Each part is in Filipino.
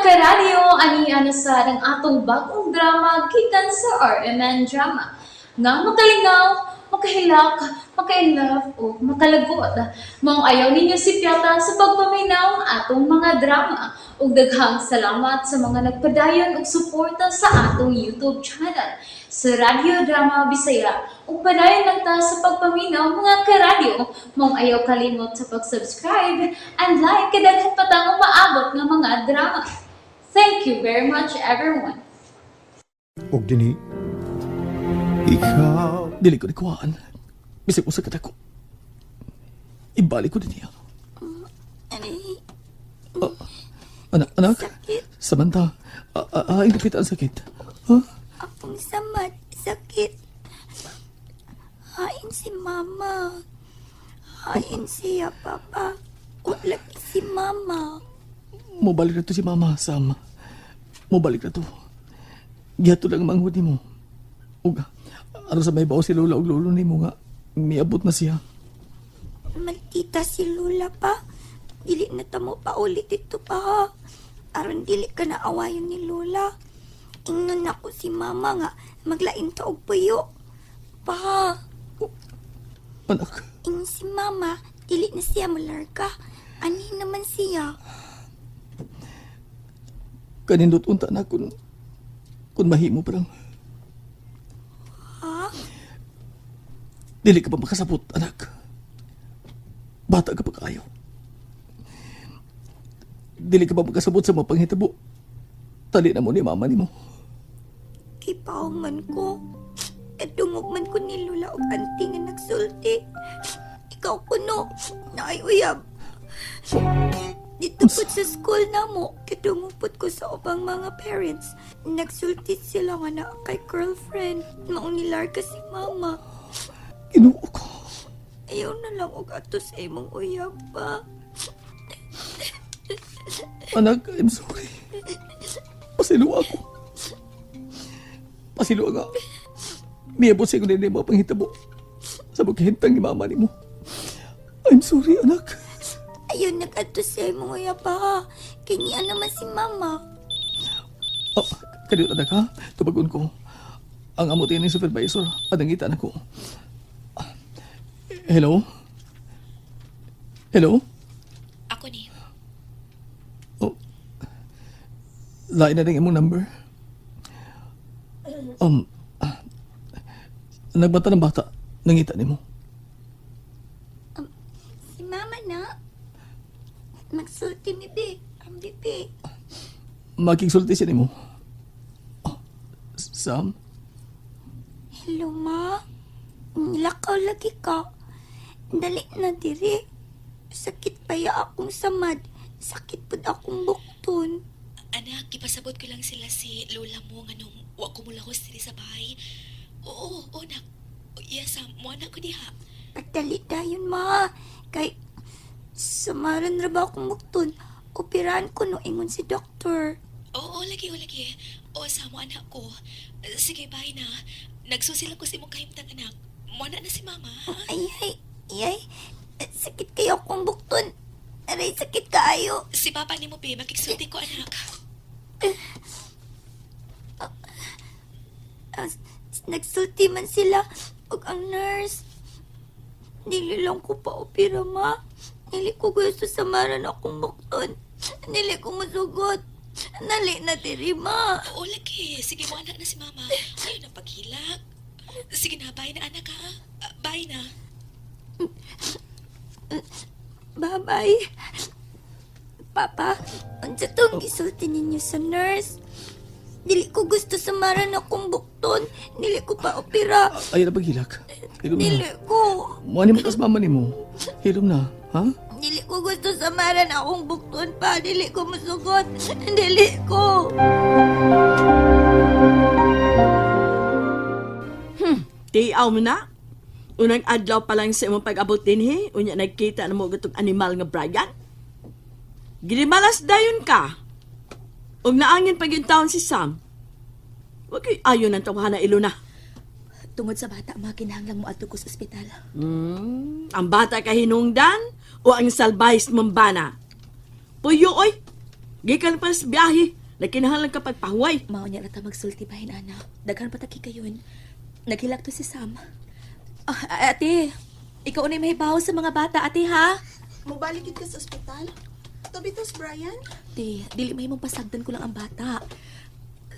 karadyo, aniya na sa ng atong bagong drama gikan sa RMN Drama. Nga makalingaw, makahilak, makailove, o makalagot. Maong ayaw ninyo si Piata sa pagpaminaw ang atong mga drama. Ug daghang salamat sa mga nagpadayon ug suporta sa atong YouTube channel sa Radyo Drama Bisaya. Ug padayon lang ta sa pagpaminaw mga karadyo. Maong ayaw kalimot sa pag-subscribe and like kadaghan pa tang maabot nga mga drama. Thank you very much everyone. Og dini, ikaw. Dili ko nikuhaan. Bisag mo sa katako. Ibalik ko din niya. Anak? Sakit. Samantha, indipit ang sakit. Ha? Akong samad. Sakit. Hain si Mama. Hain siya, Papa. Wala si Mama. Mobalik na to si Mama, Sam. Mobalik na to. Gihato lang ang manghud mo. Uga, ano sa may bao si Lola ug Lolo ni mo nga. Miabot na siya. Maldita si Lola pa. Dili na tamo pa ulit ito pa ha. Aron dili ka na awayon ni Lola. Ingnon ako si Mama nga maglain ta og puyo. Pa. Anak, Ing si Mama, dili na siya malarga. Ani naman siya. kanindot unta na kung mahimo parang. Ha? Dili ka pa makasabot, anak. Bata ka pa kayo. Dili ka pa makasabot sa mga panghitabo. Tali na mo ni Mama ni mo. Kipaw man ko. Kadungog man ko ni Lola og auntie nga nagsulti. Ikaw kuno, naay uyab. Dito po sa school na mo, kadungupot ko sa ubang mga parents. Nagsulti sila nga na kay girlfriend. Maong nilarga si Mama. Inuo ko. Ayaw na lang og ato sa imong uyab pa. Anak, I'm sorry. Pasiluwa ako. Pasiluwa nga. Miyabot siya ko na yung mga panghitabo. Sa maghihintang ni Mama ni mo. I'm sorry, anak. Ayaw nag-ato sa imong uyab pa. Kanya naman si Mama. Oh, kanina anak ha, tubagon ko. Ang amutin ni supervisor at nangitan ako. Hello? Hello? Ako ni. Oh, lain na rin imong number. Nagbata ng bata, nangita ni mo. Si Mama na. Magsulti mi Bi. Ang bibi. Makiksulti siya ni mo. Oh, Sam? Hello, Ma. Lakaw lagi ka. Dali na diri. Sakit pa ya akong samad. Sakit pud akong bukton. Anak, ipasabot ko lang sila si lola mo nga nung wa ko mula diri sa bahay. Oo, nak. Yes, mo anak ko diha. Pagdali dayon, Ma. Kay samaran ra ba akong bukton. Operahan ko no ingon si doktor. Oo, lagi. O, sa mo anak ko. Sige, bye na. Nagsusil ko si mong kahimtang anak. Mo na si mama, ha? Ay. Sakit kayo akong bukton. Aray, sakit kaayo. Si papa ni mo, be. Makiksulti ko, anak. Nagsulti man sila. Og ang nurse. Dili lang ko pa opera, Ma. Dili ko gusto samaran akong bukton. Dili ko masugot. Nali na diri, Ma. Oo, lagi. Sige mo, anak na si mama. Ayaw na paghilak. Sige na, bye na, anak, ha? Bye na. Bye-bye. Papa, unsa tong gisulti ninyo sa nurse? Dili ko gusto samaran akong bukton. Dili ko pa opera. Ayaw na paghilak. Hilom Dili na. ko. Muha ni mo kas Mama ni mo. Hilom na, ha? Dili ko gusto samaran akong bukton pa. Dili ko masugot. Dili ko. Tiyaw mo na. Unang adlaw pa lang sa imong pag-abot din unya nagkita na mo gatong animal nga Brian. Ginimalas dayon ka. Og naangin pag yung taon si Sam. Wag kay ayon ang tawhana ilo na. Tungod sa bata, makinahanglang mo ato ko sa ospital. Ang bata ka hinungdan o ang salbahis mambana? Puyo oy. Gikan pa sa biyahe. Nakinahanglan ka pagpahuway. Mao niya rata magsulti bahin, ana. Daghan pataki kayon. Naghilak to si Sam. Ate, ikaw na mahibaw sa mga bata, ate, ha? Mubalik ka sa ospital? Tobitos, Brian? Ate, dili mahimong pasagdan ko lang ang bata.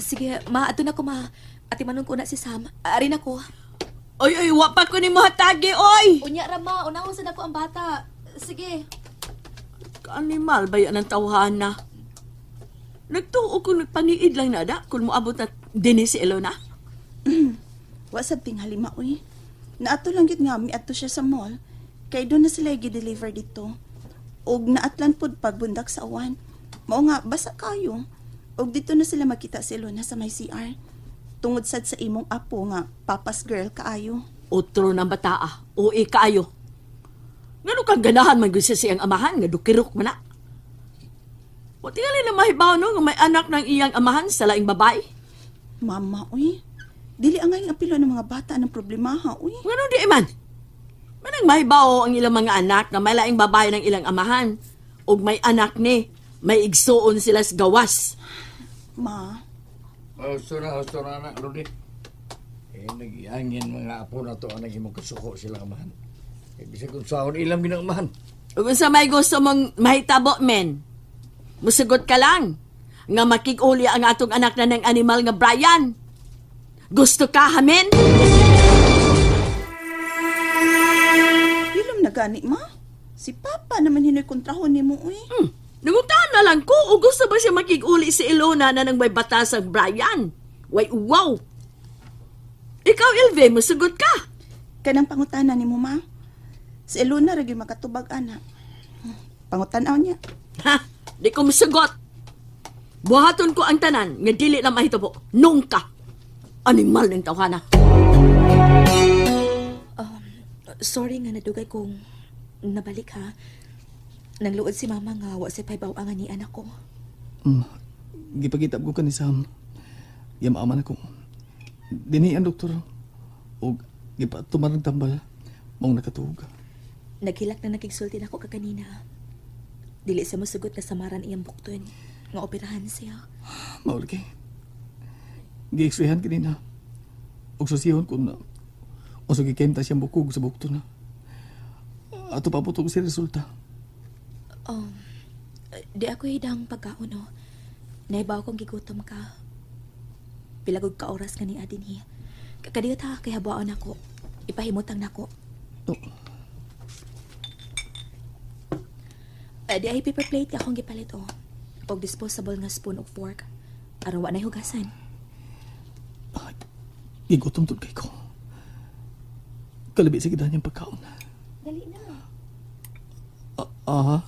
Sige, ma, ato na ko, ma. Ate, manong ko na si Sam. Arin ako. Oy, wa pa ko ni mo hatagi, oy! Unya, Rama, unahon sa ako ang bata. Sige. Animal ba yan ang tawhana? Nagtuo kung nagpaniid lang na da kung moabot na din si Elona. Wasab ting halima, uy. Naato lang gid nga, miadto siya sa mall. Kay doon na sila i-deliver dito. Og naatlan pod pagbundak sa awan. Mao nga, basa kayo. Og dito na sila makita si Luna sa may CR. Tungod sad sa imong apo nga, papas girl kaayo. Otro ng bataa, o kaayo. Ngano kang ganahan man gusto siyang amahan, nga dukirok man na. O tingali na mahibaw no, nga may anak ng iyang amahan sa laing babae. Mama, uy. Dili angay nga pilo ng mga bata ng problema ha, uy. Ngano di man? Manang mahibaw ang ilang mga anak nga may laing babae ng ilang amahan. Og may anak ni, may igsuon sila sa gawas. Ma, Gusto na anak, Rudy. Nag-iangin mga apo na to ang naging magkasuko sila amahan. Bisa kung saan ilang binamahan. Ug unsa may gusto mong mahitabo, men? Musugot ka lang. Nga makig-uli ang atong anak na ng animal nga Brian. Gusto ka, hamen? ilom na gani, ma. Si Papa naman hinoy kontrahon ni mo, uy. Nanguntahan na lang ko o gusto ba siya makig-uli si Ilona na nang may batasang Brian? Way, wow! Ikaw, Ilve, musugot ka. Kanang pangutanan ni mo, ma. Si Eluna ragi makatubag, anak. Pangutanaw niya. Ha? Di ko musugot. Buhaton ko ang tanan nga dili na mahitabo. Nung ka. Animal ng tawhana. Sorry nga nadugay kong nabalik, ha? Nangluod si mama nga wa sa paybaw ang ani anak ko. Gipakita ko ka ni Sam. Yamaaman ako. Dini ang doktor. O gipatuman ng tambal. Mong nakatuhog. Naghilak na nakigsulti na ako kaganina. Dili sa musugot na samaran iyang bukton. Nga operahan siya. Maul kay. Gi-extrahan kanina. Og susihon ko na. O so gikenta siyang bukog sa bukto na. Ato pa po si resulta. Di ako hidang pagkaon, no? Naibaw kong gigutom ka. Pilagog ka oras ka ni Adin, Kakadiyot ha, kaya buwaon ako. Ipahimutang na ako. Oh. Di ay paper plate akong gipalit, oh. Og disposable nga spoon o fork. Araw wa na'y hugasan. Gigutom to kay ko. Kalabi sa gidan niyang pagkaon. Dali na. Aha.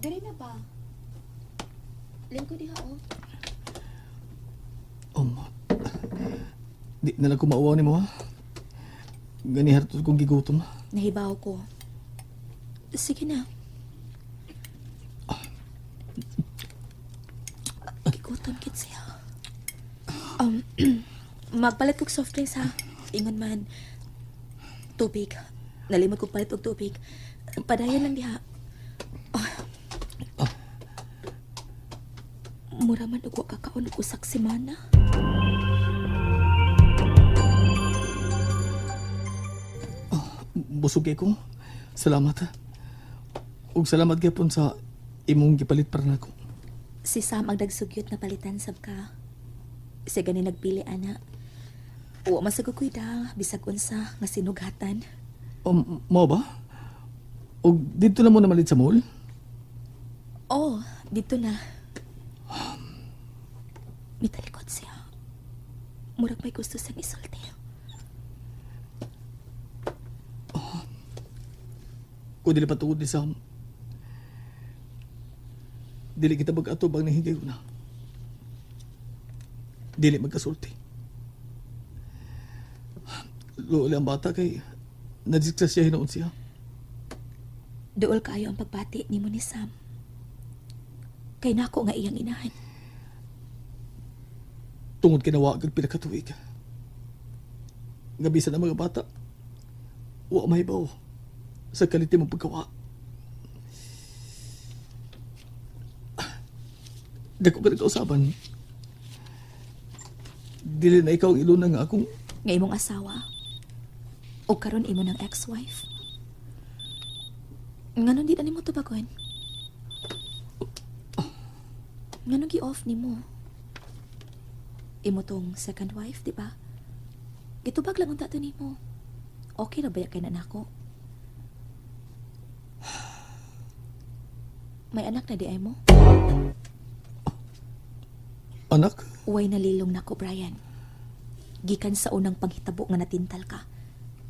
Dali na ba? Lingko diha, oh. Di na lang ko mauwaw ni mo, ha? Gani harto kong gigutom. Nahibaw ko. Sige na. Gigutom kit siya. Magpalit kong soft drinks, ha? Ingon man. Tubig. Nalimot kong palit og tubig. Padayon lang diha. Mura man og wa kakaon og usak semana. Busog kay ko. Salamat, ha? Ug salamat gyapon sa imong gipalit para nako. Si Sam ang nagsugyot na palitan sab ka. Siya gani nagpili, ana. Wa masagukoy da, bisag unsa nga sinughatan. Mo ba? Ug dito na mo namalit sa mall? Oh, dito na. Mitalikot siya. Murag may gusto siyang isulti. Kung dili patungod ni Sam, dili kita mag-atubang na higay una. Dili magkasulti. Loole ang bata kay nadiktas siya hinoon siya. Duol kaayo ang pagbati ni mo ni Sam. Kay nako nga iyang inahan. Tungod kinawa kag pinakatuig. Nga bisan ang mga bata, wa mahibaw sa kaliti mong pagkawa. Dako ka nagkausaban. Dili na ikaw ang iluna nga akong Nga imong asawa. O karon imo ng ex-wife. Nganon di na nimo tubagon? Nganon gi-off nimo? Imo tong second wife, di ba? Gitubag lang unta to nimo. Okay na ba kay na nako? May anak na di ay mo? anak. Uway nalilong nako, Brian. Gikan sa unang panghitabo nga natintal ka,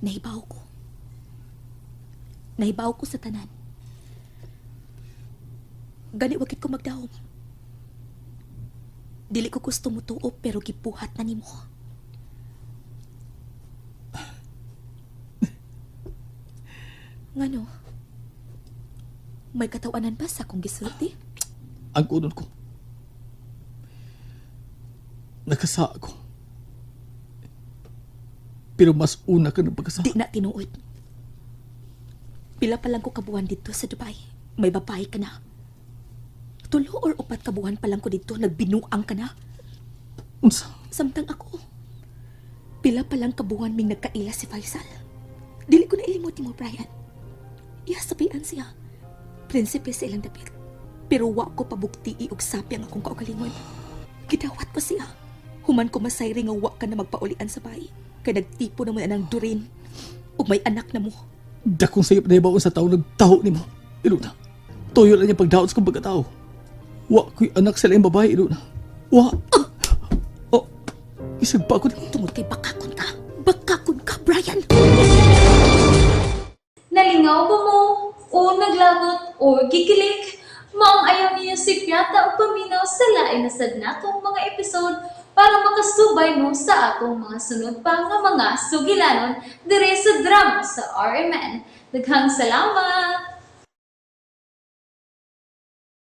nahibaw ko. Nahibaw ko sa tanan. Gani wagit ko magdahom. Dili ko gusto mo tuop pero gipuhat na nimo. Ngano? May katawanan ba sa akong gisulti? Ang kunon ko. Nakasa ako. Pero mas una ka ng pagkasa. Di na tinuod. Pila pa lang ko kabuhan dito sa Dubai. May babae ka na. 3 or 4 kabuhan pa lang ko dito, nagbinuang ka na. Unsa? Samtang ako, pila pa lang kabuhan ming nagkaila si Faisal. Dili ko na ilimot mo, Brian. Sabihan siya. Prinsipe sa ilang dapit. Pero wa ko pabuktii og sapi ang akong kaugalingon. Gidawat pa siya. Human ko masayri nga wa ka na magpaulian sa bahay. Kay nagtipo naman ang durin. Ug may anak na mo. Dakong sayop na ibaon sa tao nagtaho ni mo. Iluna. Toyo lang niya pagdaot sa kong pagkatao. Wa ko'y anak sa laing babae, Iluna. Wa. Oh, isag pa ako ni mo. Tungod kay bakakon ka. Bakakon ka, Brian. Nalingaw ba mo? O naglagot? O gikilik? Maong ayaw niya si Piata o paminaw sa lain na sad natong mga episode para makasubay mo sa atong mga sunod pa nga mga sugilanon dire sa drama sa RMN. Daghang salamat!